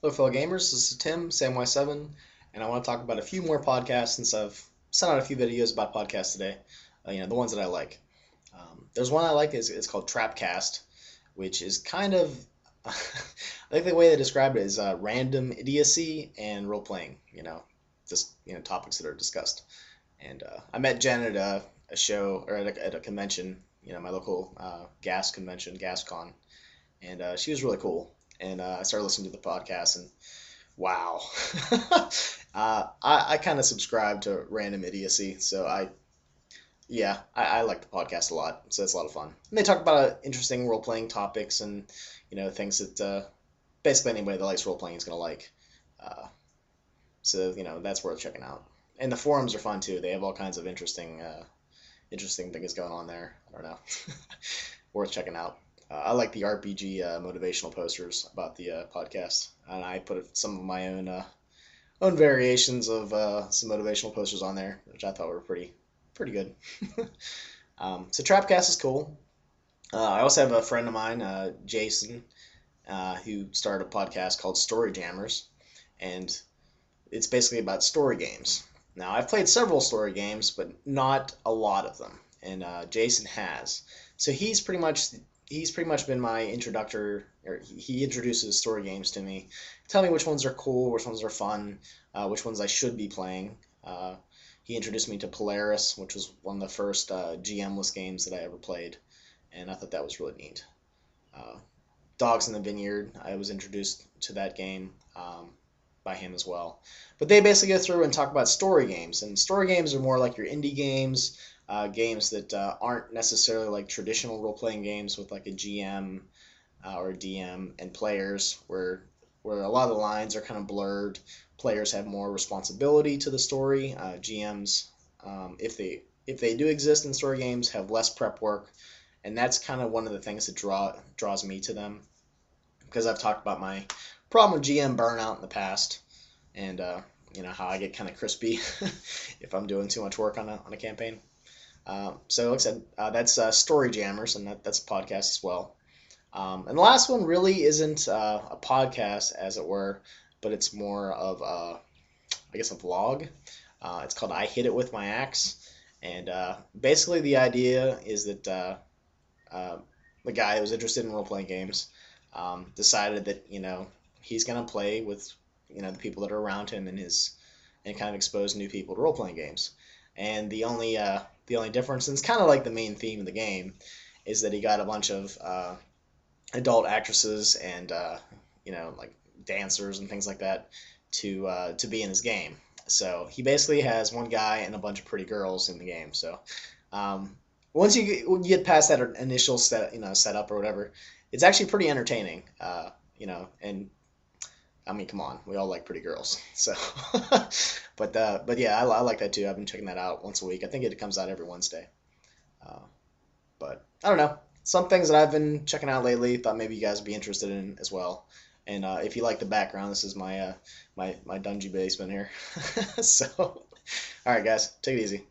Hello, fellow gamers. This is Tim, SamY7, and I want to talk about a few more podcasts since I've sent out a few videos about podcasts today. The ones that I like. There's one I like it's called Trapcast, which is kind of I think the way they describe it is random idiocy and role playing. Just topics that are discussed. And I met Jenn at a show or at a convention. My local GASP convention, GASPCon, and she was really cool. And I started listening to the podcast, and wow, I kind of subscribe to random idiocy, so I like the podcast a lot. So it's a lot of fun. And they talk about interesting role playing topics and things that basically anybody that likes role playing is gonna like. Uh, so that's worth checking out. And the forums are fun too. They have all kinds of interesting things going on there. I don't know, worth checking out. I like the RPG motivational posters about the podcast, and I put some of my own variations of some motivational posters on there, which I thought were pretty good. So Trapcast is cool. I also have a friend of mine, Jason, who started a podcast called Storyjammers, and it's basically about story games. Now I've played several story games, but not a lot of them, and Jason has. So he's pretty much been my introductor, or he introduces story games to me. Tell me which ones are cool, which ones are fun, which ones I should be playing. He introduced me to Polaris, which was one of the first GM-less games that I ever played, and I thought that was really neat. Uh, Dogs in the Vineyard, I was introduced to that game by him as well. But they basically go through and talk about story games, and story games are more like your indie games, games that aren't necessarily like traditional role-playing games with like a GM or a DM and players, where a lot of the lines are kind of blurred. Players have more responsibility to the story. GMs, if they do exist in story games, have less prep work, and that's kind of one of the things that draws me to them, because I've talked about my problem with GM burnout in the past, and how I get kind of crispy if I'm doing too much work on a campaign. So like I said, that's Storyjammers, and that's a podcast as well. And the last one really isn't a podcast, as it were, but it's more of I guess a vlog. It's called I Hit It With My Axe, and basically the idea is that uh, the guy who was interested in role-playing games decided that he's gonna play with the people that are around him and kind of expose new people to role-playing games. And the only difference, and it's kind of like the main theme of the game, is that he got a bunch of adult actresses and like dancers and things like that to be in his game. So he basically has one guy and a bunch of pretty girls in the game. So once you get past that initial setup or whatever, it's actually pretty entertaining. And I mean, come on, we all like pretty girls. So, but yeah, I like that too. I've been checking that out once a week. I think it comes out every Wednesday. Uh, but I don't know. Some things that I've been checking out lately, thought maybe you guys would be interested in as well. And if you like the background, this is my dungeon basement here. So, all right, guys, take it easy.